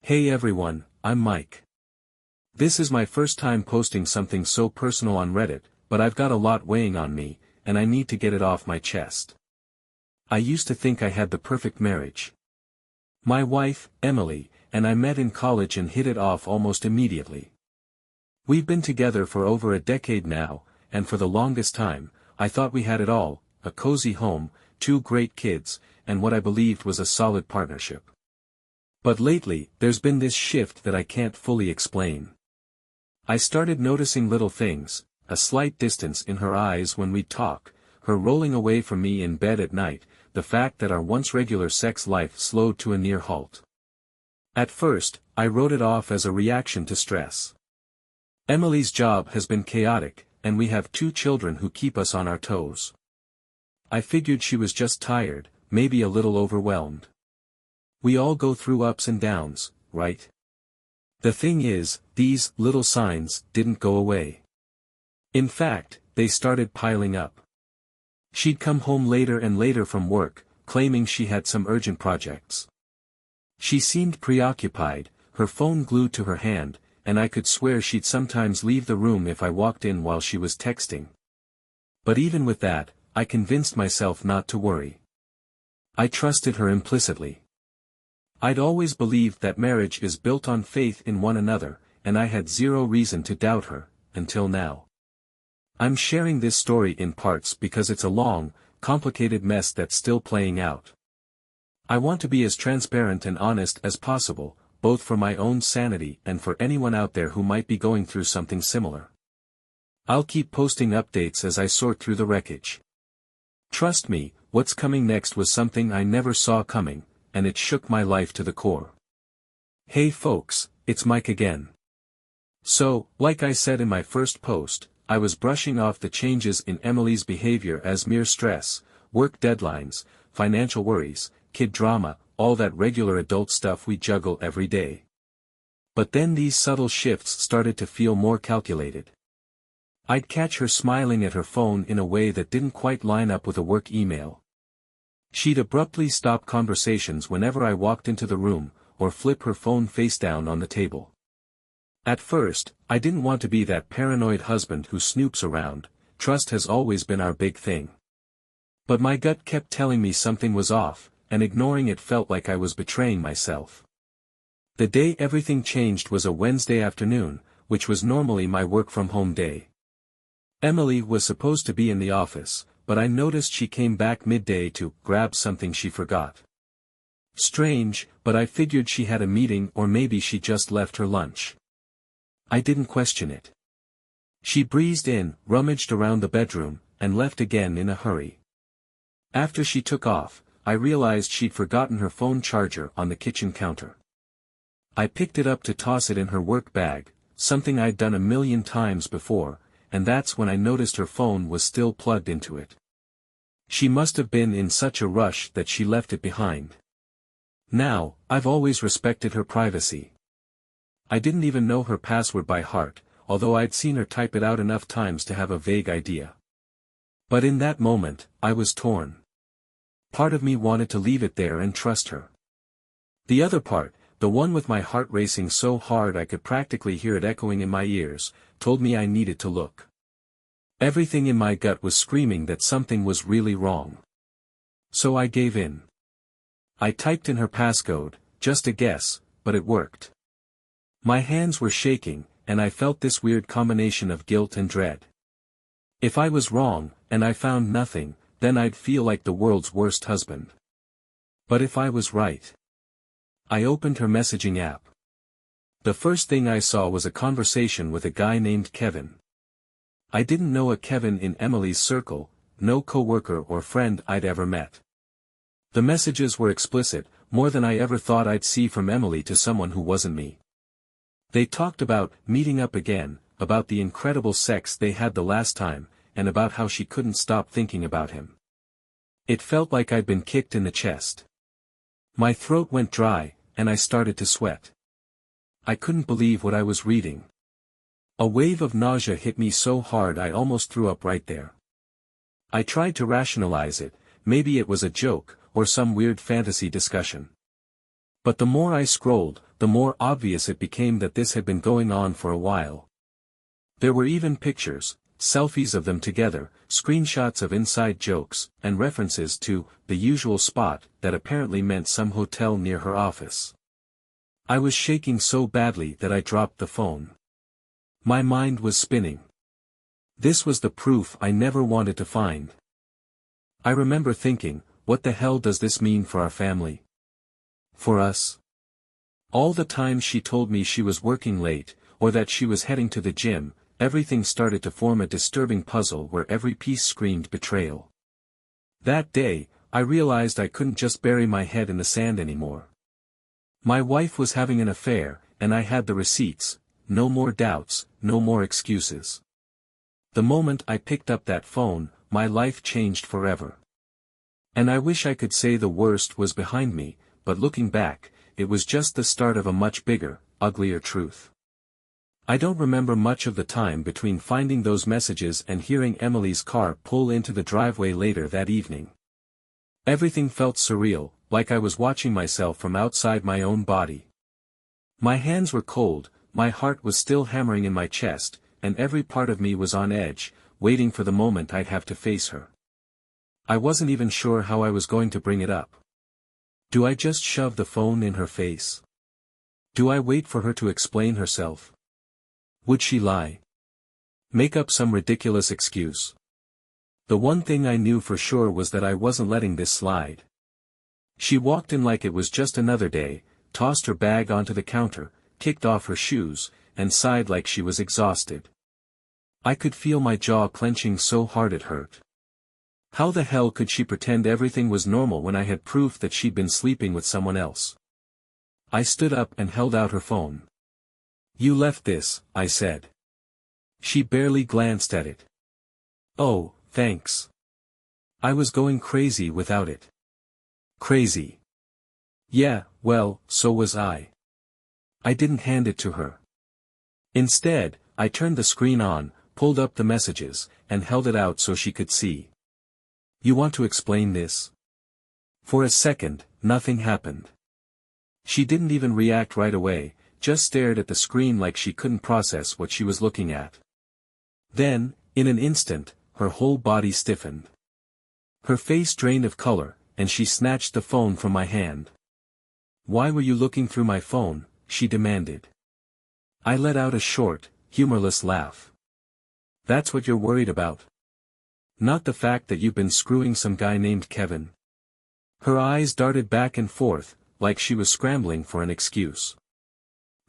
Hey everyone, I'm Mike. This is my first time posting something so personal on Reddit, but I've got a lot weighing on me, and I need to get it off my chest. I used to think I had the perfect marriage. My wife, Emily, and I met in college and hit it off almost immediately. We've been together for over a decade now, and for the longest time, I thought we had it all, a cozy home, 2 great kids, and what I believed was a solid partnership. But lately, there's been this shift that I can't fully explain. I started noticing little things, a slight distance in her eyes when we'd talk, her rolling away from me in bed at night, the fact that our once regular sex life slowed to a near halt. At first, I wrote it off as a reaction to stress. Emily's job has been chaotic, and we have 2 children who keep us on our toes. I figured she was just tired, maybe a little overwhelmed. We all go through ups and downs, right? The thing is, these little signs didn't go away. In fact, they started piling up. She'd come home later and later from work, claiming she had some urgent projects. She seemed preoccupied, her phone glued to her hand, and I could swear she'd sometimes leave the room if I walked in while she was texting. But even with that, I convinced myself not to worry. I trusted her implicitly. I'd always believed that marriage is built on faith in one another, and I had zero reason to doubt her, until now. I'm sharing this story in parts because it's a long, complicated mess that's still playing out. I want to be as transparent and honest as possible, both for my own sanity and for anyone out there who might be going through something similar. I'll keep posting updates as I sort through the wreckage. Trust me, what's coming next was something I never saw coming, and it shook my life to the core. Hey folks, it's Mike again. So, like I said in my first post, I was brushing off the changes in Emily's behavior as mere stress, work deadlines, financial worries, kid drama, all that regular adult stuff we juggle every day. But then these subtle shifts started to feel more calculated. I'd catch her smiling at her phone in a way that didn't quite line up with a work email. She'd abruptly stop conversations whenever I walked into the room, or flip her phone face down on the table. At first, I didn't want to be that paranoid husband who snoops around. Trust has always been our big thing. But my gut kept telling me something was off, and ignoring it felt like I was betraying myself. The day everything changed was a Wednesday afternoon, which was normally my work-from-home day. Emily was supposed to be in the office, but I noticed she came back midday to grab something she forgot. Strange, but I figured she had a meeting or maybe she just left her lunch. I didn't question it. She breezed in, rummaged around the bedroom, and left again in a hurry. After she took off, I realized she'd forgotten her phone charger on the kitchen counter. I picked it up to toss it in her work bag, something I'd done a million times before, and that's when I noticed her phone was still plugged into it. She must have been in such a rush that she left it behind. Now, I've always respected her privacy. I didn't even know her password by heart, although I'd seen her type it out enough times to have a vague idea. But in that moment, I was torn. Part of me wanted to leave it there and trust her. The other part, the one with my heart racing so hard I could practically hear it echoing in my ears, told me I needed to look. Everything in my gut was screaming that something was really wrong. So I gave in. I typed in her passcode, just a guess, but it worked. My hands were shaking, and I felt this weird combination of guilt and dread. If I was wrong, and I found nothing, then I'd feel like the world's worst husband. But if I was right? I opened her messaging app. The first thing I saw was a conversation with a guy named Kevin. I didn't know a Kevin in Emily's circle, no coworker or friend I'd ever met. The messages were explicit, more than I ever thought I'd see from Emily to someone who wasn't me. They talked about meeting up again, about the incredible sex they had the last time, and about how she couldn't stop thinking about him. It felt like I'd been kicked in the chest. My throat went dry, and I started to sweat. I couldn't believe what I was reading. A wave of nausea hit me so hard I almost threw up right there. I tried to rationalize it, maybe it was a joke, or some weird fantasy discussion. But the more I scrolled, the more obvious it became that this had been going on for a while. There were even pictures, selfies of them together, screenshots of inside jokes, and references to the usual spot that apparently meant some hotel near her office. I was shaking so badly that I dropped the phone. My mind was spinning. This was the proof I never wanted to find. I remember thinking, what the hell does this mean for our family? For us? All the time she told me she was working late, or that she was heading to the gym, everything started to form a disturbing puzzle where every piece screamed betrayal. That day, I realized I couldn't just bury my head in the sand anymore. My wife was having an affair, and I had the receipts, no more doubts, no more excuses. The moment I picked up that phone, my life changed forever. And I wish I could say the worst was behind me, but looking back, it was just the start of a much bigger, uglier truth. I don't remember much of the time between finding those messages and hearing Emily's car pull into the driveway later that evening. Everything felt surreal, like I was watching myself from outside my own body. My hands were cold, my heart was still hammering in my chest, and every part of me was on edge, waiting for the moment I'd have to face her. I wasn't even sure how I was going to bring it up. Do I just shove the phone in her face? Do I wait for her to explain herself? Would she lie? Make up some ridiculous excuse? The one thing I knew for sure was that I wasn't letting this slide. She walked in like it was just another day, tossed her bag onto the counter, kicked off her shoes, and sighed like she was exhausted. I could feel my jaw clenching so hard it hurt. How the hell could she pretend everything was normal when I had proof that she'd been sleeping with someone else? I stood up and held out her phone. "You left this," I said. She barely glanced at it. "Oh, thanks. I was going crazy without it." Crazy? Yeah, well, so was I. I didn't hand it to her. Instead, I turned the screen on, pulled up the messages, and held it out so she could see. "You want to explain this?" For a second, nothing happened. She didn't even react right away, just stared at the screen like she couldn't process what she was looking at. Then, in an instant, her whole body stiffened. Her face drained of color, and she snatched the phone from my hand. "Why were you looking through my phone?" she demanded. I let out a short, humorless laugh. "That's what you're worried about? Not the fact that you've been screwing some guy named Kevin?" Her eyes darted back and forth, like she was scrambling for an excuse.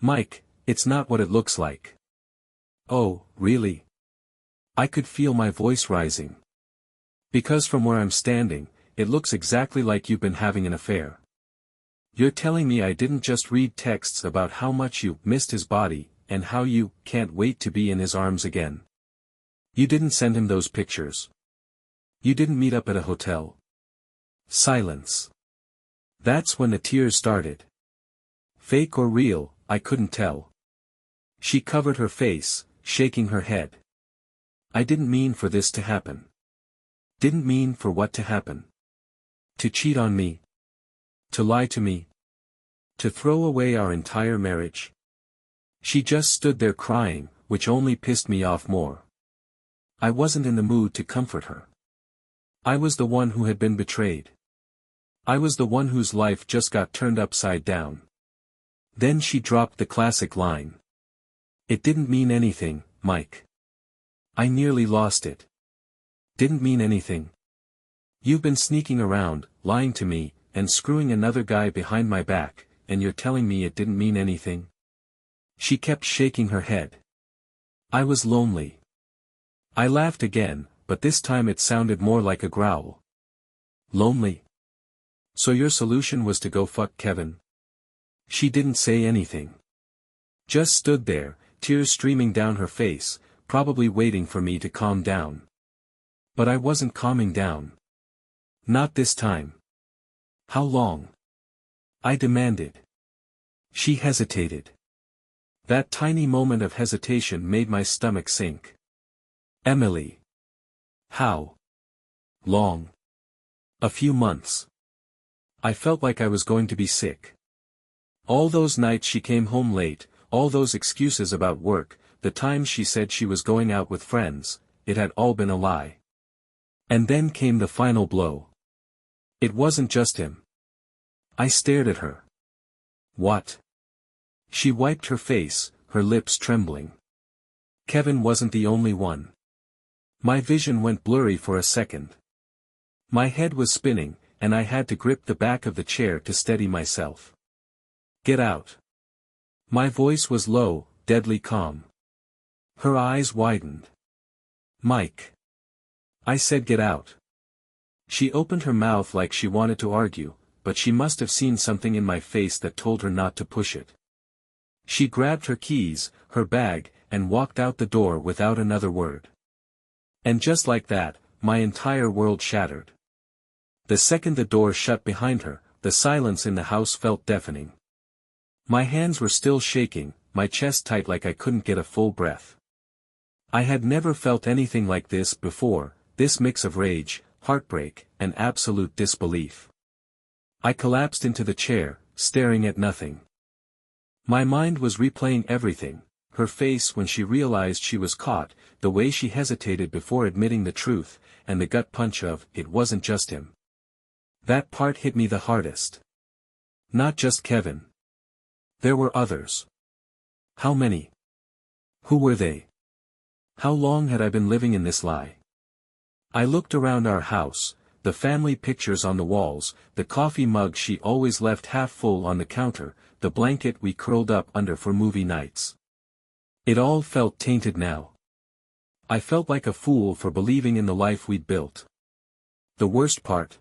"Mike, it's not what it looks like." "Oh, really?" I could feel my voice rising. "Because from where I'm standing, it looks exactly like you've been having an affair. You're telling me I didn't just read texts about how much you missed his body, and how you can't wait to be in his arms again. You didn't send him those pictures. You didn't meet up at a hotel." Silence. That's when the tears started. Fake or real, I couldn't tell. She covered her face, shaking her head. "I didn't mean for this to happen." "Didn't mean for what to happen?" "To cheat on me. To lie to me. To throw away our entire marriage." She just stood there crying, which only pissed me off more. I wasn't in the mood to comfort her. I was the one who had been betrayed. I was the one whose life just got turned upside down. Then she dropped the classic line. "It didn't mean anything, Mike." I nearly lost it. Didn't mean anything? You've been sneaking around, lying to me, and screwing another guy behind my back, and you're telling me it didn't mean anything? She kept shaking her head. I was lonely. I laughed again, but this time it sounded more like a growl. "Lonely? So your solution was to go fuck Kevin?" She didn't say anything. Just stood there, tears streaming down her face, probably waiting for me to calm down. But I wasn't calming down. Not this time. "How long?" I demanded. She hesitated. That tiny moment of hesitation made my stomach sink. "Emily. How long?" "A few months." I felt like I was going to be sick. All those nights she came home late, all those excuses about work, the times she said she was going out with friends, it had all been a lie. And then came the final blow. It wasn't just him. I stared at her. What? She wiped her face, her lips trembling. Kevin wasn't the only one. My vision went blurry for a second. My head was spinning, and I had to grip the back of the chair to steady myself. Get out. My voice was low, deadly calm. Her eyes widened. Mike. I said get out. She opened her mouth like she wanted to argue, but she must have seen something in my face that told her not to push it. She grabbed her keys, her bag, and walked out the door without another word. And just like that, my entire world shattered. The second the door shut behind her, the silence in the house felt deafening. My hands were still shaking, my chest tight like I couldn't get a full breath. I had never felt anything like this before, this mix of rage, heartbreak, and absolute disbelief. I collapsed into the chair, staring at nothing. My mind was replaying everything, her face when she realized she was caught, the way she hesitated before admitting the truth, and the gut punch of, it wasn't just him. That part hit me the hardest. Not just Kevin. There were others. How many? Who were they? How long had I been living in this lie? I looked around our house, the family pictures on the walls, the coffee mug she always left half full on the counter, the blanket we curled up under for movie nights. It all felt tainted now. I felt like a fool for believing in the life we'd built. The worst part?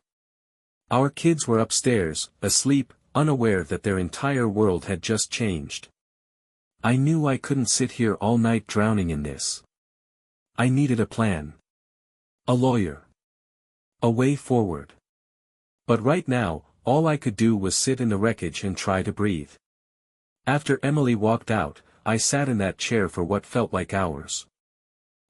Our kids were upstairs, asleep, unaware that their entire world had just changed. I knew I couldn't sit here all night drowning in this. I needed a plan. A lawyer. A way forward. But right now, all I could do was sit in the wreckage and try to breathe. After Emily walked out, I sat in that chair for what felt like hours.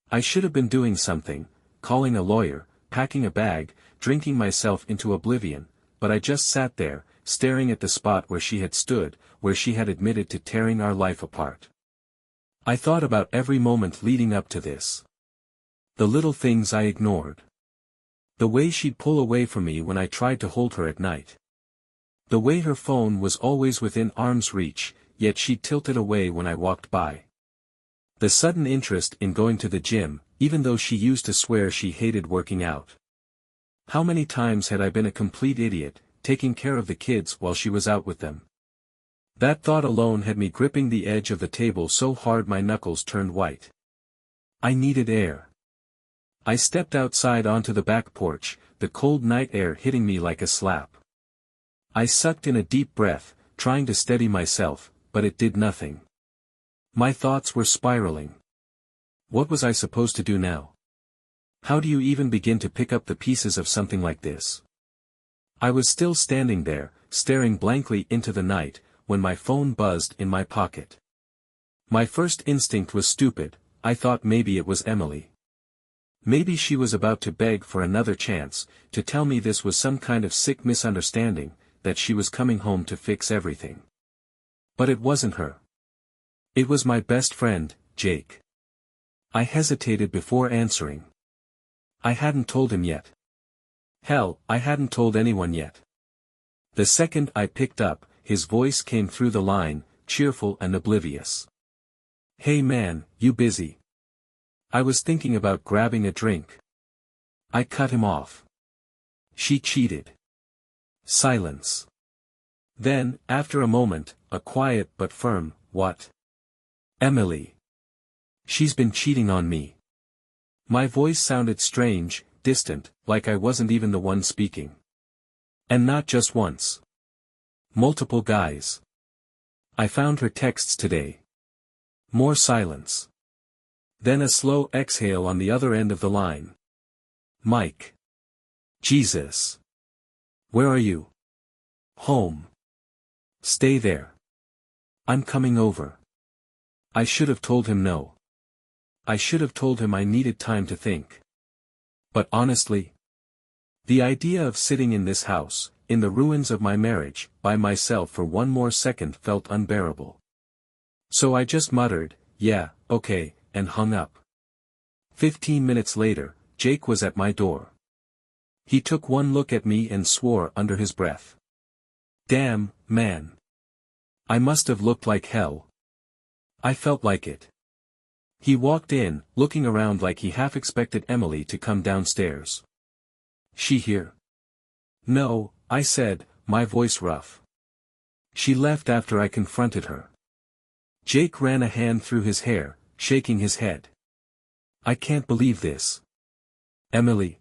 I should have been doing something, calling a lawyer, packing a bag, drinking myself into oblivion, but I just sat there, staring at the spot where she had stood, where she had admitted to tearing our life apart. I thought about every moment leading up to this. The little things I ignored. The way she'd pull away from me when I tried to hold her at night. The way her phone was always within arm's reach, yet she tilted away when I walked by. The sudden interest in going to the gym, even though she used to swear she hated working out. How many times had I been a complete idiot, taking care of the kids while she was out with them? That thought alone had me gripping the edge of the table so hard my knuckles turned white. I needed air. I stepped outside onto the back porch, the cold night air hitting me like a slap. I sucked in a deep breath, trying to steady myself, but it did nothing. My thoughts were spiraling. What was I supposed to do now? How do you even begin to pick up the pieces of something like this? I was still standing there, staring blankly into the night, when my phone buzzed in my pocket. My first instinct was stupid, I thought maybe it was Emily. Maybe she was about to beg for another chance, to tell me this was some kind of sick misunderstanding, that she was coming home to fix everything. But it wasn't her. It was my best friend, Jake. I hesitated before answering. I hadn't told him yet. Hell, I hadn't told anyone yet. The second I picked up, his voice came through the line, cheerful and oblivious. Hey man, you busy? I was thinking about grabbing a drink. I cut him off. She cheated. Silence. Then, after a moment, a quiet but firm, what? Emily. She's been cheating on me. My voice sounded strange, distant, like I wasn't even the one speaking. And not just once. Multiple guys. I found her texts today. More silence. Then a slow exhale on the other end of the line. Mike. Jesus. Where are you? Home. Stay there. I'm coming over. I should have told him no. I should have told him I needed time to think. But honestly, the idea of sitting in this house, in the ruins of my marriage, by myself for one more second felt unbearable. So I just muttered, "Yeah, okay," and hung up. 15 minutes later, Jake was at my door. He took one look at me and swore under his breath. "Damn, man. I must have looked like hell." I felt like it. He walked in, looking around like he half expected Emily to come downstairs. "She here?" "No," I said, my voice rough. "She left after I confronted her." Jake ran a hand through his hair, shaking his head. "I can't believe this. Emily."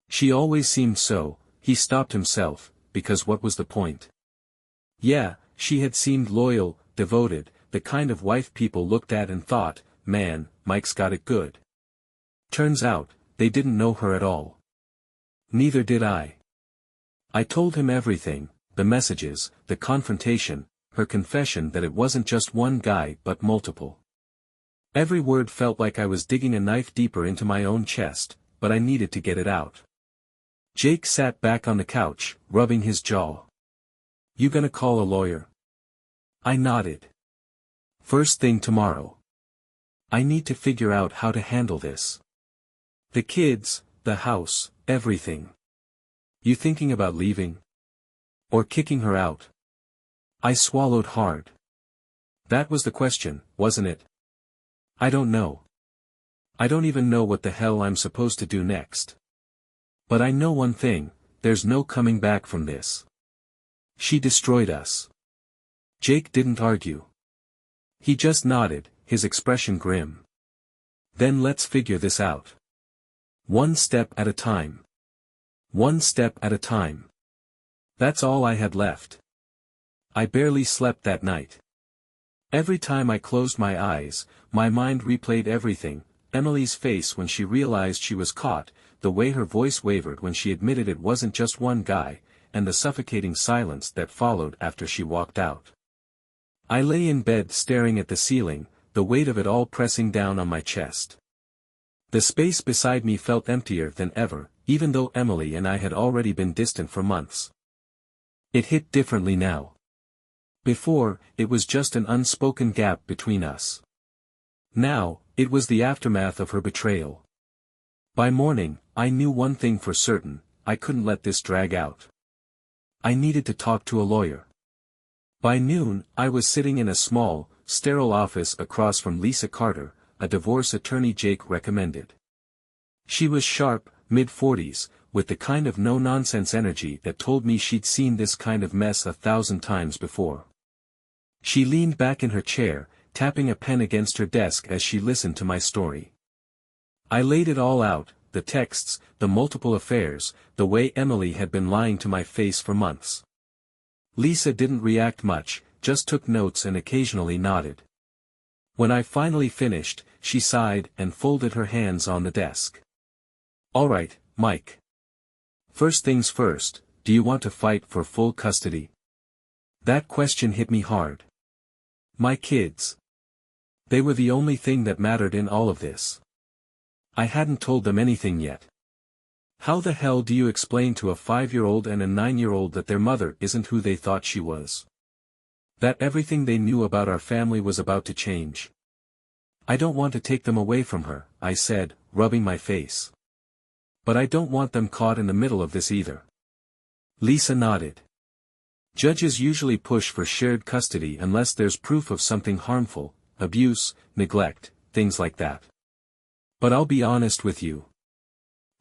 "She always seemed so," he stopped himself, because what was the point? Yeah, she had seemed loyal, devoted, the kind of wife people looked at and thought, "Man, Mike's got it good." Turns out, they didn't know her at all. Neither did I. I told him everything, the messages, the confrontation, her confession that it wasn't just one guy but multiple. Every word felt like I was digging a knife deeper into my own chest, but I needed to get it out. Jake sat back on the couch, rubbing his jaw. "You gonna call a lawyer?" I nodded. "First thing tomorrow. I need to figure out how to handle this. The kids, the house, everything." "You thinking about leaving? Or kicking her out?" I swallowed hard. That was the question, wasn't it? I don't know. I don't even know what the hell I'm supposed to do next. But I know one thing, there's no coming back from this. She destroyed us. Jake didn't argue. He just nodded, his expression grim. "Then let's figure this out. One step at a time. One step at a time." That's all I had left. I barely slept that night. Every time I closed my eyes, my mind replayed everything, Emily's face when she realized she was caught, the way her voice wavered when she admitted it wasn't just one guy, and the suffocating silence that followed after she walked out. I lay in bed staring at the ceiling, the weight of it all pressing down on my chest. The space beside me felt emptier than ever, even though Emily and I had already been distant for months. It hit differently now. Before, it was just an unspoken gap between us. Now, it was the aftermath of her betrayal. By morning, I knew one thing for certain, I couldn't let this drag out. I needed to talk to a lawyer. By noon, I was sitting in a small, sterile office across from Lisa Carter, a divorce attorney Jake recommended. She was sharp, mid-40s, with the kind of no-nonsense energy that told me she'd seen this kind of mess 1,000 times before. She leaned back in her chair, tapping a pen against her desk as she listened to my story. I laid it all out, the texts, the multiple affairs, the way Emily had been lying to my face for months. Lisa didn't react much, just took notes and occasionally nodded. When I finally finished, she sighed and folded her hands on the desk. "All right, Mike. First things first, do you want to fight for full custody?" That question hit me hard. My kids. They were the only thing that mattered in all of this. I hadn't told them anything yet. How the hell do you explain to a 5-year-old and a 9-year-old that their mother isn't who they thought she was? That everything they knew about our family was about to change? "I don't want to take them away from her," I said, rubbing my face. "But I don't want them caught in the middle of this either." Lisa nodded. "Judges usually push for shared custody unless there's proof of something harmful, abuse, neglect, things like that. But I'll be honest with you.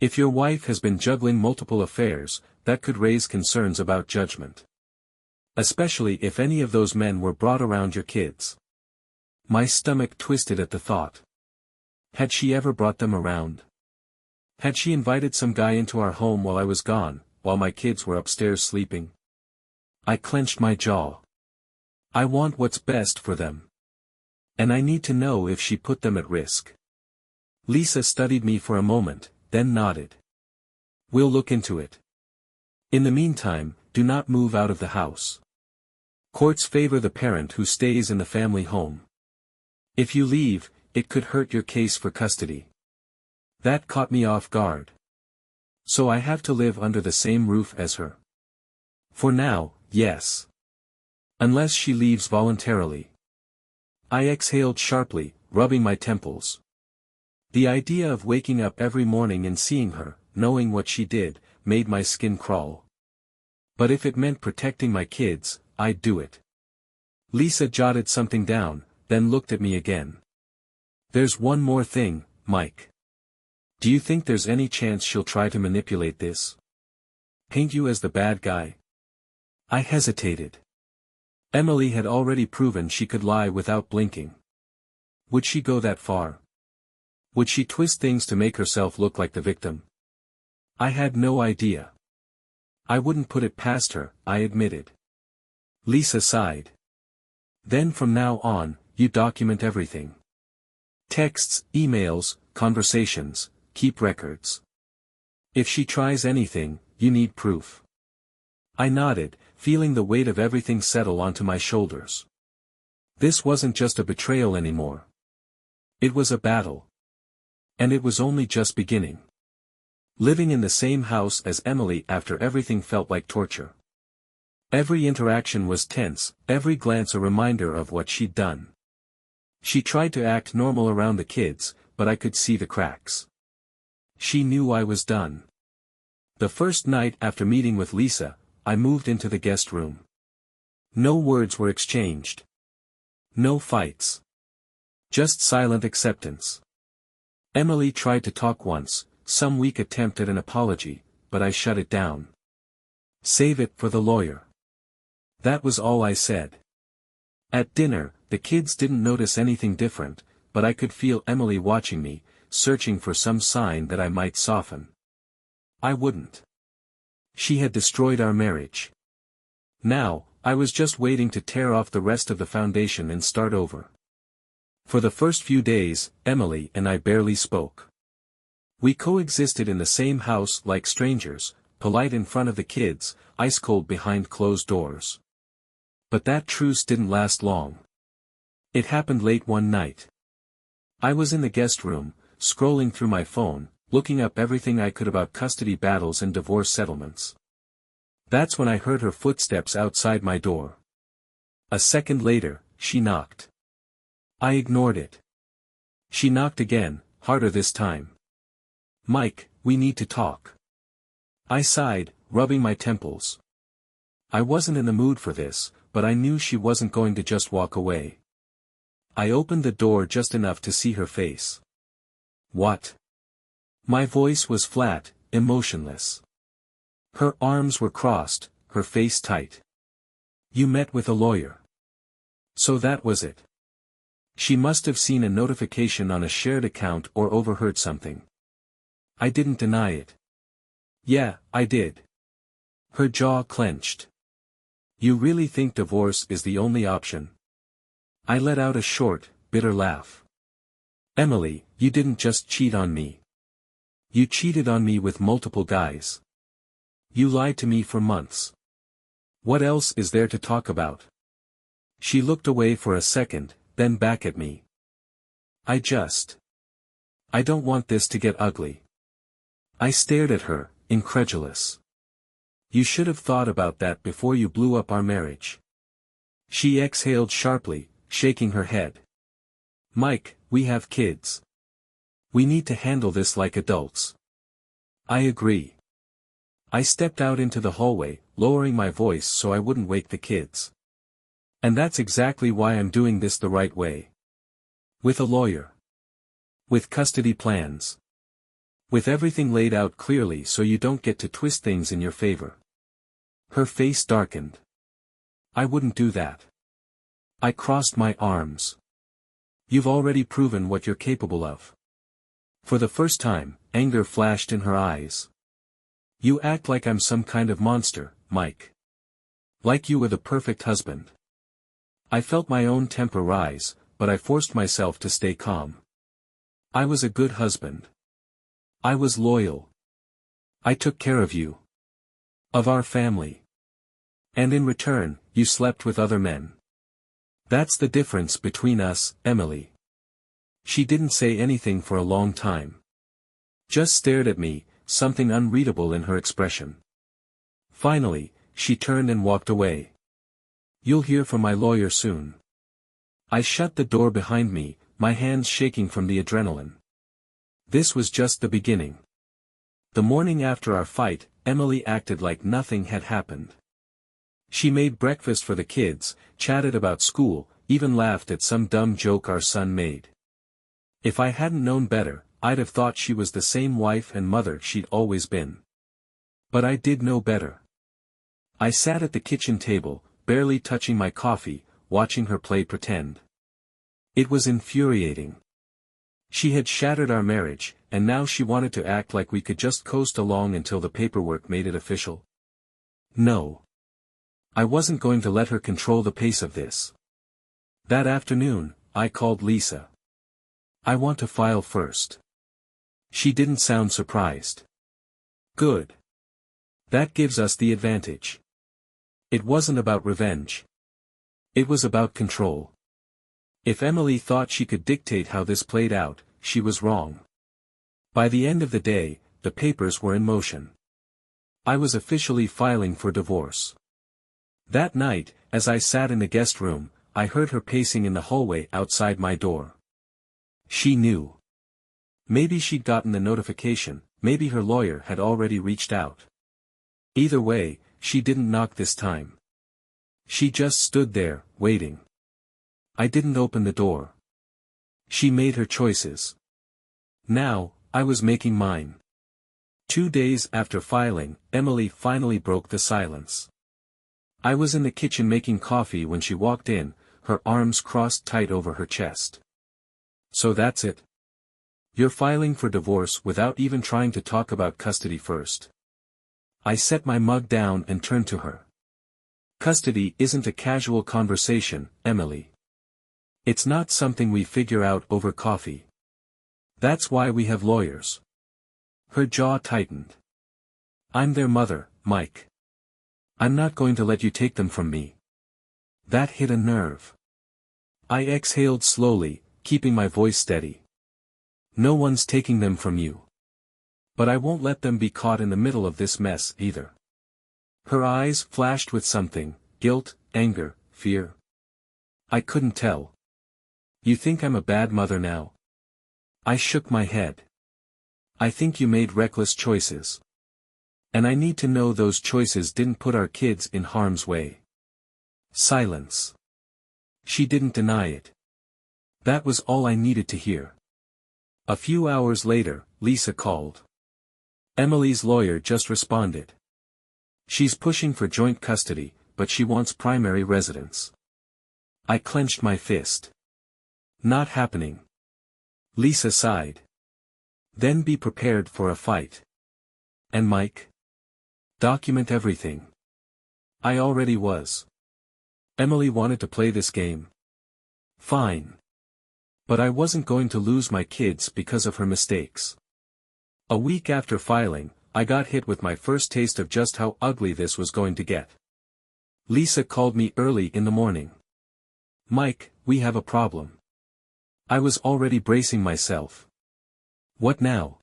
If your wife has been juggling multiple affairs, that could raise concerns about judgment. Especially if any of those men were brought around your kids." My stomach twisted at the thought. Had she ever brought them around? Had she invited some guy into our home while I was gone, while my kids were upstairs sleeping? I clenched my jaw. I want what's best for them. And I need to know if she put them at risk. Lisa studied me for a moment, then nodded. "We'll look into it. In the meantime, do not move out of the house. Courts favor the parent who stays in the family home. If you leave, it could hurt your case for custody." That caught me off guard. So I have to live under the same roof as her. For now, yes. Unless she leaves voluntarily. I exhaled sharply, rubbing my temples. The idea of waking up every morning and seeing her, knowing what she did, made my skin crawl. But if it meant protecting my kids, I'd do it. Lisa jotted something down, then looked at me again. There's one more thing, Mike. Do you think there's any chance she'll try to manipulate this? Paint you as the bad guy? I hesitated. Emily had already proven she could lie without blinking. Would she go that far? Would she twist things to make herself look like the victim? I had no idea. I wouldn't put it past her, I admitted. Lisa sighed. Then from now on, you document everything. Texts, emails, conversations, keep records. If she tries anything, you need proof. I nodded, feeling the weight of everything settle onto my shoulders. This wasn't just a betrayal anymore. It was a battle. And it was only just beginning. Living in the same house as Emily after everything felt like torture. Every interaction was tense, every glance a reminder of what she'd done. She tried to act normal around the kids, but I could see the cracks. She knew I was done. The first night after meeting with Lisa, I moved into the guest room. No words were exchanged. No fights. Just silent acceptance. Emily tried to talk once, some weak attempt at an apology, but I shut it down. Save it for the lawyer. That was all I said. At dinner, the kids didn't notice anything different, but I could feel Emily watching me, searching for some sign that I might soften. I wouldn't. She had destroyed our marriage. Now, I was just waiting to tear off the rest of the foundation and start over. For the first few days, Emily and I barely spoke. We coexisted in the same house like strangers, polite in front of the kids, ice-cold behind closed doors. But that truce didn't last long. It happened late one night. I was in the guest room, scrolling through my phone, looking up everything I could about custody battles and divorce settlements. That's when I heard her footsteps outside my door. A second later, she knocked. I ignored it. She knocked again, harder this time. Mike, we need to talk. I sighed, rubbing my temples. I wasn't in the mood for this, but I knew she wasn't going to just walk away. I opened the door just enough to see her face. What? My voice was flat, emotionless. Her arms were crossed, her face tight. You met with a lawyer. So that was it. She must have seen a notification on a shared account or overheard something. I didn't deny it. Yeah, I did. Her jaw clenched. You really think divorce is the only option? I let out a short, bitter laugh. Emily, you didn't just cheat on me. You cheated on me with multiple guys. You lied to me for months. What else is there to talk about? She looked away for a second, then back at me. I don't want this to get ugly. I stared at her, incredulous. You should have thought about that before you blew up our marriage. She exhaled sharply, shaking her head. Mike, we have kids. We need to handle this like adults. I agree. I stepped out into the hallway, lowering my voice so I wouldn't wake the kids. And that's exactly why I'm doing this the right way. With a lawyer. With custody plans. With everything laid out clearly so you don't get to twist things in your favor. Her face darkened. I wouldn't do that. I crossed my arms. You've already proven what you're capable of. For the first time, anger flashed in her eyes. You act like I'm some kind of monster, Mike. Like you were the perfect husband. I felt my own temper rise, but I forced myself to stay calm. I was a good husband. I was loyal. I took care of you. Of our family. And in return, you slept with other men. That's the difference between us, Emily. She didn't say anything for a long time. Just stared at me, something unreadable in her expression. Finally, she turned and walked away. You'll hear from my lawyer soon. I shut the door behind me, my hands shaking from the adrenaline. This was just the beginning. The morning after our fight, Emily acted like nothing had happened. She made breakfast for the kids, chatted about school, even laughed at some dumb joke our son made. If I hadn't known better, I'd have thought she was the same wife and mother she'd always been. But I did know better. I sat at the kitchen table, barely touching my coffee, watching her play pretend. It was infuriating. She had shattered our marriage, and now she wanted to act like we could just coast along until the paperwork made it official. No. I wasn't going to let her control the pace of this. That afternoon, I called Lisa. I want to file first. She didn't sound surprised. Good. That gives us the advantage. It wasn't about revenge. It was about control. If Emily thought she could dictate how this played out, she was wrong. By the end of the day, the papers were in motion. I was officially filing for divorce. That night, as I sat in the guest room, I heard her pacing in the hallway outside my door. She knew. Maybe she'd gotten the notification, maybe her lawyer had already reached out. Either way, she didn't knock this time. She just stood there, waiting. I didn't open the door. She made her choices. Now, I was making mine. 2 days after filing, Emily finally broke the silence. I was in the kitchen making coffee when she walked in, her arms crossed tight over her chest. So that's it. You're filing for divorce without even trying to talk about custody first. I set my mug down and turned to her. Custody isn't a casual conversation, Emily. It's not something we figure out over coffee. That's why we have lawyers. Her jaw tightened. I'm their mother, Mike. I'm not going to let you take them from me. That hit a nerve. I exhaled slowly, keeping my voice steady. No one's taking them from you. But I won't let them be caught in the middle of this mess either. Her eyes flashed with something, guilt, anger, fear. I couldn't tell. You think I'm a bad mother now? I shook my head. I think you made reckless choices. And I need to know those choices didn't put our kids in harm's way. Silence. She didn't deny it. That was all I needed to hear. A few hours later, Lisa called. Emily's lawyer just responded. She's pushing for joint custody, but she wants primary residence. I clenched my fist. Not happening. Lisa sighed. Then be prepared for a fight. And Mike? Document everything. I already was. Emily wanted to play this game. Fine. But I wasn't going to lose my kids because of her mistakes. A week after filing, I got hit with my first taste of just how ugly this was going to get. Lisa called me early in the morning. Mike, we have a problem. I was already bracing myself. What now?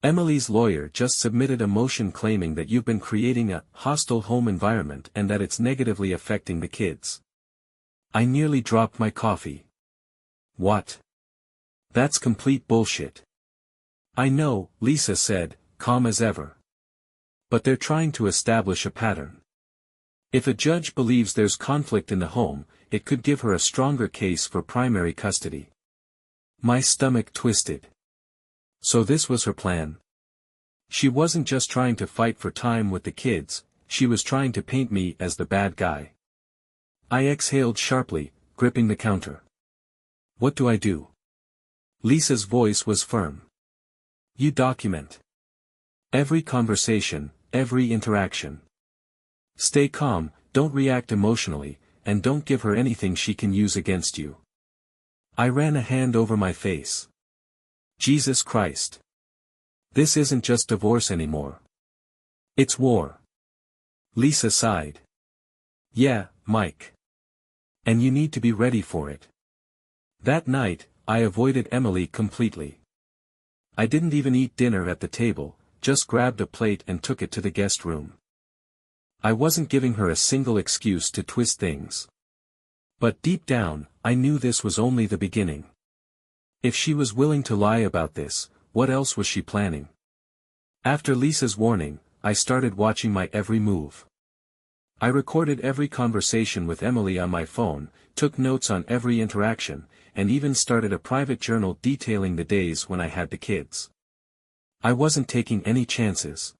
Emily's lawyer just submitted a motion claiming that you've been creating a hostile home environment and that it's negatively affecting the kids. I nearly dropped my coffee. What? That's complete bullshit. I know, Lisa said, calm as ever. But they're trying to establish a pattern. If a judge believes there's conflict in the home, it could give her a stronger case for primary custody. My stomach twisted. So this was her plan. She wasn't just trying to fight for time with the kids, she was trying to paint me as the bad guy. I exhaled sharply, gripping the counter. What do I do? Lisa's voice was firm. You document every conversation, every interaction. Stay calm, don't react emotionally, and don't give her anything she can use against you. I ran a hand over my face. Jesus Christ. This isn't just divorce anymore. It's war. Lisa sighed. Yeah, Mike. And you need to be ready for it. That night, I avoided Emily completely. I didn't even eat dinner at the table, just grabbed a plate and took it to the guest room. I wasn't giving her a single excuse to twist things. But deep down, I knew this was only the beginning. If she was willing to lie about this, what else was she planning? After Lisa's warning, I started watching my every move. I recorded every conversation with Emily on my phone, took notes on every interaction, and even started a private journal detailing the days when I had the kids. I wasn't taking any chances.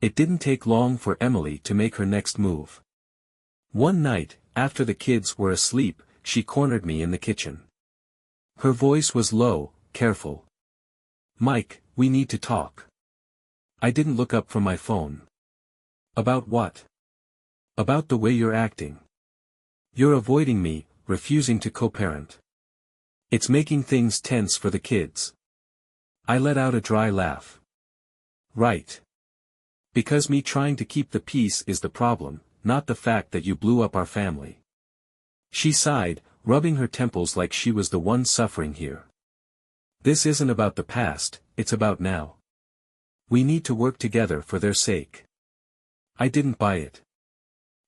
It didn't take long for Emily to make her next move. One night, after the kids were asleep, she cornered me in the kitchen. Her voice was low, careful. "Mike, we need to talk." I didn't look up from my phone. "About what?" "About the way you're acting. You're avoiding me, refusing to co-parent. It's making things tense for the kids." I let out a dry laugh. "Right. Because me trying to keep the peace is the problem, not the fact that you blew up our family." She sighed, rubbing her temples like she was the one suffering here. "This isn't about the past, it's about now. We need to work together for their sake." I didn't buy it.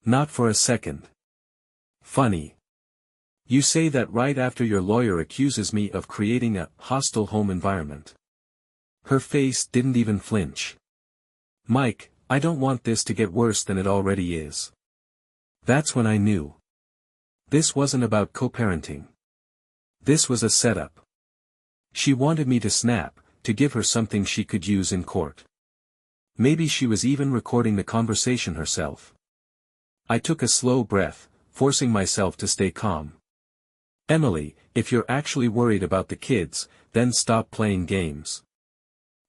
Not for a second. "Funny. You say that right after your lawyer accuses me of creating a hostile home environment." Her face didn't even flinch. "Mike, I don't want this to get worse than it already is." That's when I knew. This wasn't about co-parenting. This was a setup. She wanted me to snap, to give her something she could use in court. Maybe she was even recording the conversation herself. I took a slow breath, forcing myself to stay calm. "Emily, if you're actually worried about the kids, then stop playing games.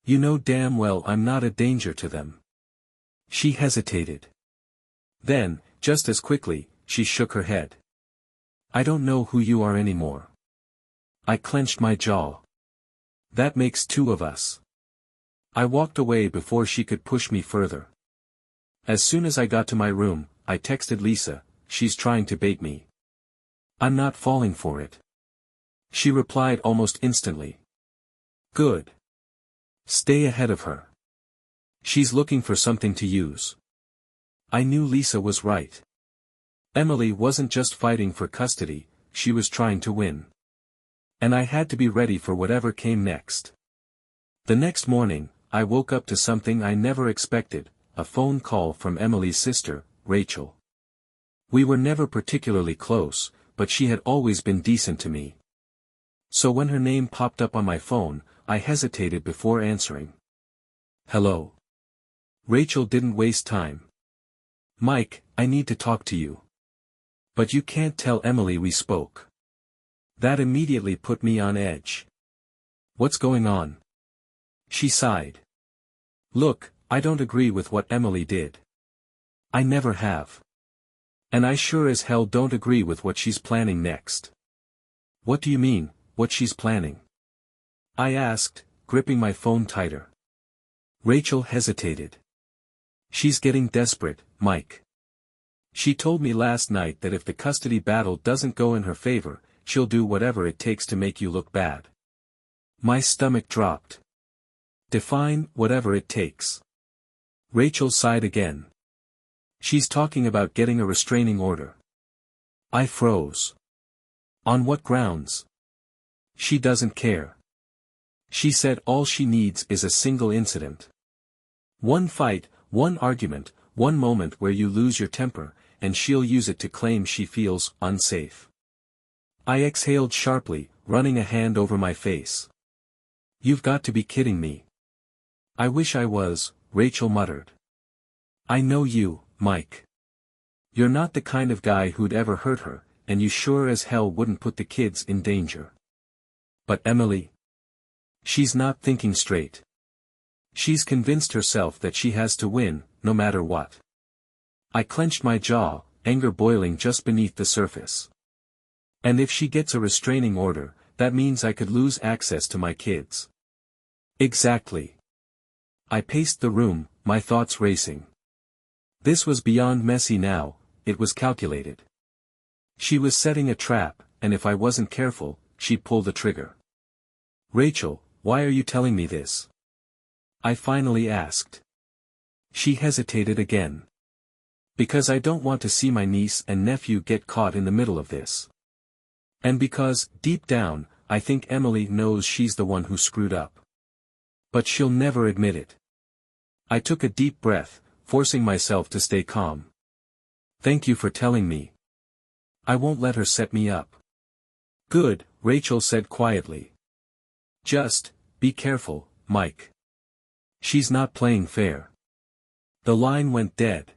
You know damn well I'm not a danger to them." She hesitated. Then, just as quickly, she shook her head. "I don't know who you are anymore." I clenched my jaw. "That makes two of us." I walked away before she could push me further. As soon as I got to my room, I texted Lisa, "She's trying to bait me. I'm not falling for it." She replied almost instantly. "Good. Stay ahead of her. She's looking for something to use." I knew Lisa was right. Emily wasn't just fighting for custody, she was trying to win. And I had to be ready for whatever came next. The next morning, I woke up to something I never expected, a phone call from Emily's sister, Rachel. We were never particularly close, but she had always been decent to me. So when her name popped up on my phone, I hesitated before answering. "Hello." Rachel didn't waste time. "Mike, I need to talk to you. But you can't tell Emily we spoke." That immediately put me on edge. "What's going on?" She sighed. "Look, I don't agree with what Emily did. I never have. And I sure as hell don't agree with what she's planning next." "What do you mean, what she's planning?" I asked, gripping my phone tighter. Rachel hesitated. "She's getting desperate, Mike. She told me last night that if the custody battle doesn't go in her favor, she'll do whatever it takes to make you look bad." My stomach dropped. Define whatever it takes. Rachel sighed again. "She's talking about getting a restraining order." I froze. "On what grounds?" "She doesn't care. She said all she needs is a single incident. One fight, one argument, one moment where you lose your temper, and she'll use it to claim she feels unsafe." I exhaled sharply, running a hand over my face. "You've got to be kidding me." "I wish I was," Rachel muttered. "I know you, Mike. You're not the kind of guy who'd ever hurt her, and you sure as hell wouldn't put the kids in danger. But Emily? She's not thinking straight. She's convinced herself that she has to win, no matter what." I clenched my jaw, anger boiling just beneath the surface. "And if she gets a restraining order, that means I could lose access to my kids." "Exactly." I paced the room, my thoughts racing. This was beyond messy now, it was calculated. She was setting a trap, and if I wasn't careful, she'd pull the trigger. "Rachel, why are you telling me this?" I finally asked. She hesitated again. Because I don't want to see my niece and nephew get caught in the middle of this. And because, deep down, I think Emily knows she's the one who screwed up. But she'll never admit it. I took a deep breath, forcing myself to stay calm. Thank you for telling me. I won't let her set me up. Good, Rachel said quietly. Just, be careful, Mike. She's not playing fair. The line went dead.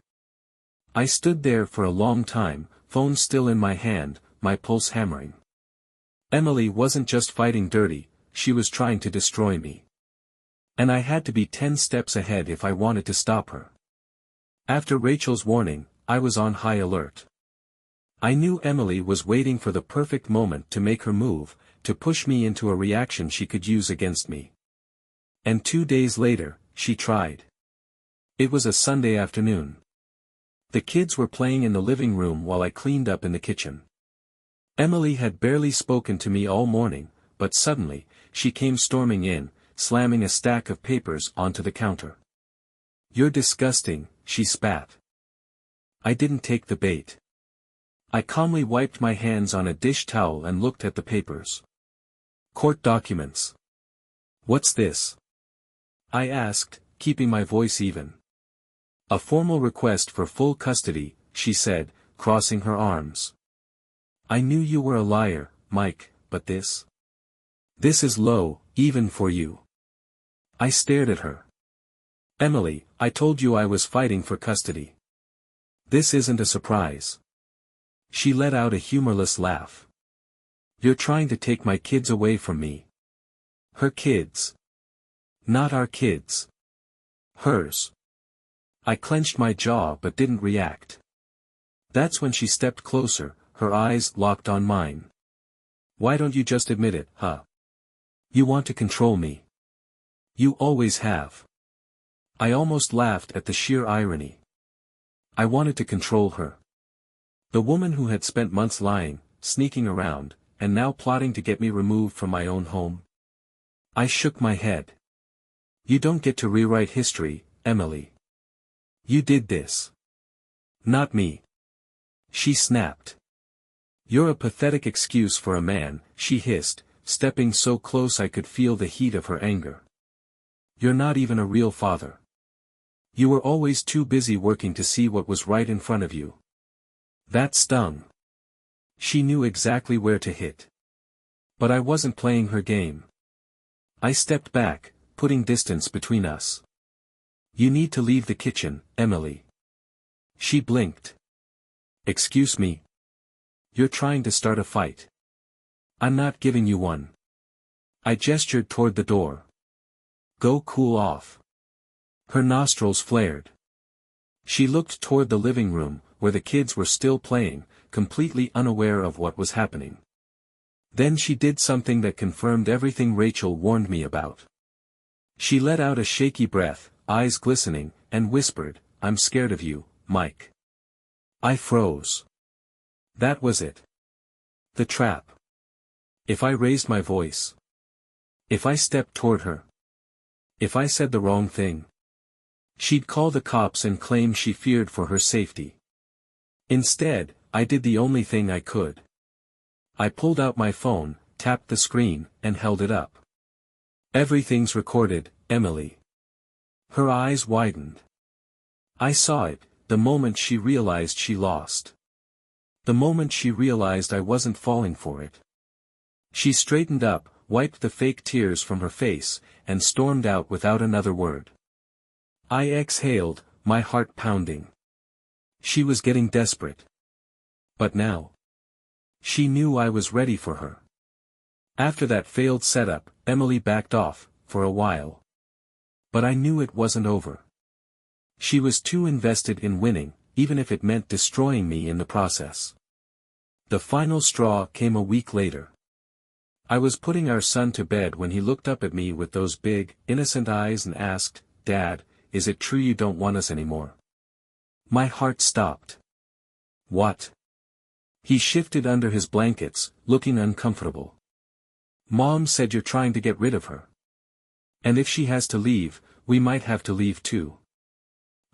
I stood there for a long time, phone still in my hand, my pulse hammering. Emily wasn't just fighting dirty, she was trying to destroy me. And I had to be 10 steps ahead if I wanted to stop her. After Rachel's warning, I was on high alert. I knew Emily was waiting for the perfect moment to make her move, to push me into a reaction she could use against me. And 2 days later, she tried. It was a Sunday afternoon. The kids were playing in the living room while I cleaned up in the kitchen. Emily had barely spoken to me all morning, but suddenly, she came storming in, slamming a stack of papers onto the counter. You're disgusting, she spat. I didn't take the bait. I calmly wiped my hands on a dish towel and looked at the papers. Court documents. What's this? I asked, keeping my voice even. A formal request for full custody, she said, crossing her arms. I knew you were a liar, Mike, but this? This is low, even for you. I stared at her. Emily, I told you I was fighting for custody. This isn't a surprise. She let out a humorless laugh. You're trying to take my kids away from me. Her kids. Not our kids. Hers. I clenched my jaw but didn't react. That's when she stepped closer, her eyes locked on mine. Why don't you just admit it, huh? You want to control me. You always have. I almost laughed at the sheer irony. I wanted to control her. The woman who had spent months lying, sneaking around, and now plotting to get me removed from my own home. I shook my head. You don't get to rewrite history, Emily. You did this. Not me. She snapped. You're a pathetic excuse for a man, she hissed, stepping so close I could feel the heat of her anger. You're not even a real father. You were always too busy working to see what was right in front of you. That stung. She knew exactly where to hit. But I wasn't playing her game. I stepped back, putting distance between us. You need to leave the kitchen, Emily. She blinked. Excuse me. You're trying to start a fight. I'm not giving you one. I gestured toward the door. Go cool off. Her nostrils flared. She looked toward the living room, where the kids were still playing, completely unaware of what was happening. Then she did something that confirmed everything Rachel warned me about. She let out a shaky breath, eyes glistening, and whispered, I'm scared of you, Mike. I froze. That was it. The trap. If I raised my voice. If I stepped toward her. If I said the wrong thing. She'd call the cops and claim she feared for her safety. Instead, I did the only thing I could. I pulled out my phone, tapped the screen, and held it up. Everything's recorded, Emily. Her eyes widened. I saw it, the moment she realized she lost. The moment she realized I wasn't falling for it. She straightened up, wiped the fake tears from her face, and stormed out without another word. I exhaled, my heart pounding. She was getting desperate. But now. She knew I was ready for her. After that failed setup, Emily backed off, for a while. But I knew it wasn't over. She was too invested in winning, even if it meant destroying me in the process. The final straw came a week later. I was putting our son to bed when he looked up at me with those big, innocent eyes and asked, Dad, is it true you don't want us anymore? My heart stopped. What? He shifted under his blankets, looking uncomfortable. Mom said you're trying to get rid of her. And if she has to leave, we might have to leave too.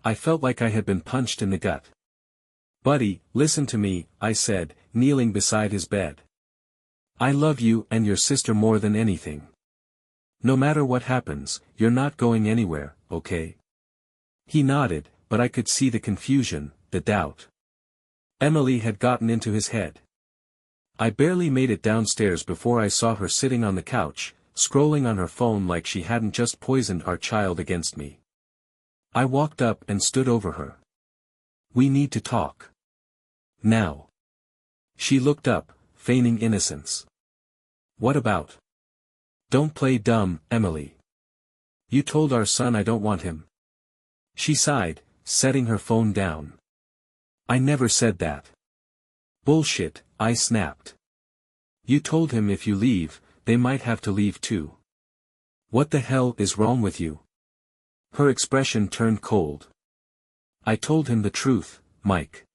I felt like I had been punched in the gut. Buddy, listen to me, I said, kneeling beside his bed. I love you and your sister more than anything. No matter what happens, you're not going anywhere, okay? He nodded, but I could see the confusion, the doubt. Emily had gotten into his head. I barely made it downstairs before I saw her sitting on the couch, scrolling on her phone like she hadn't just poisoned our child against me. I walked up and stood over her. We need to talk. Now. She looked up, feigning innocence. What about? Don't play dumb, Emily. You told our son I don't want him. She sighed, setting her phone down. I never said that. Bullshit, I snapped. You told him if you leave, they might have to leave too. What the hell is wrong with you? Her expression turned cold. I told him the truth, Mike.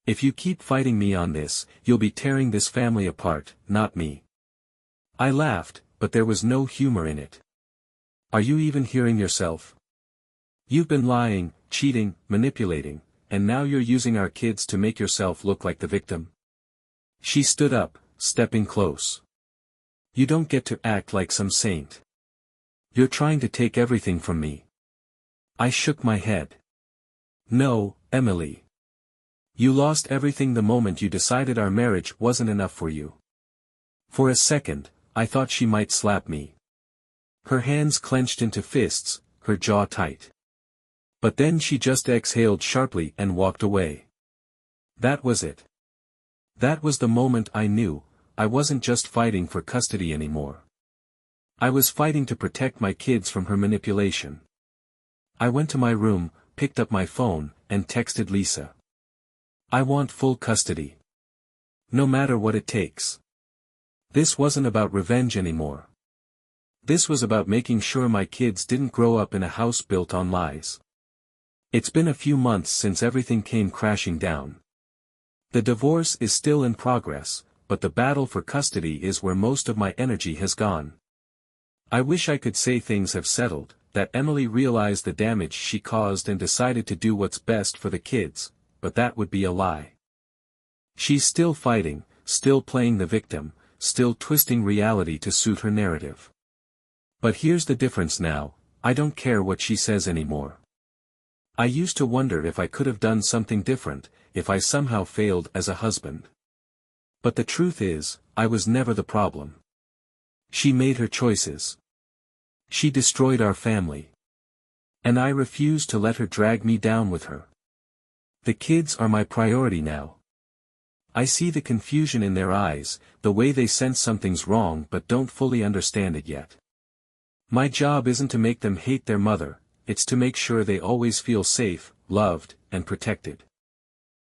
If you keep fighting me on this, you'll be tearing this family apart, not me. I laughed, but there was no humor in it. Are you even hearing yourself? You've been lying, cheating, manipulating, and now you're using our kids to make yourself look like the victim. She stood up, stepping close. You don't get to act like some saint. You're trying to take everything from me. I shook my head. No, Emily. You lost everything the moment you decided our marriage wasn't enough for you. For a second, I thought she might slap me. Her hands clenched into fists, her jaw tight. But then she just exhaled sharply and walked away. That was it. That was the moment I knew, I wasn't just fighting for custody anymore. I was fighting to protect my kids from her manipulation. I went to my room, picked up my phone, and texted Lisa. I want full custody. No matter what it takes. This wasn't about revenge anymore. This was about making sure my kids didn't grow up in a house built on lies. It's been a few months since everything came crashing down. The divorce is still in progress, but the battle for custody is where most of my energy has gone. I wish I could say things have settled, that Emily realized the damage she caused and decided to do what's best for the kids, but that would be a lie. She's still fighting, still playing the victim, still twisting reality to suit her narrative. But here's the difference now, I don't care what she says anymore. I used to wonder if I could have done something different, if I somehow failed as a husband. But the truth is, I was never the problem. She made her choices. She destroyed our family. And I refused to let her drag me down with her. The kids are my priority now. I see the confusion in their eyes, the way they sense something's wrong but don't fully understand it yet. My job isn't to make them hate their mother, it's to make sure they always feel safe, loved, and protected.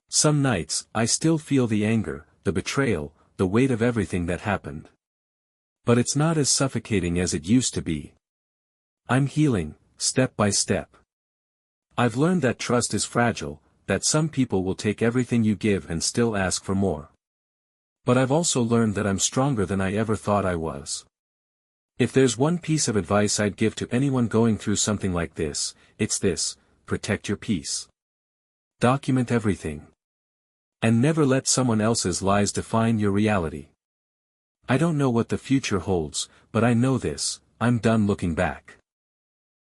Some nights, I still feel the anger, the betrayal, the weight of everything that happened. But it's not as suffocating as it used to be. I'm healing, step by step. I've learned that trust is fragile, that some people will take everything you give and still ask for more. But I've also learned that I'm stronger than I ever thought I was. If there's one piece of advice I'd give to anyone going through something like this, it's this: protect your peace. Document everything. And never let someone else's lies define your reality. I don't know what the future holds, but I know this: I'm done looking back.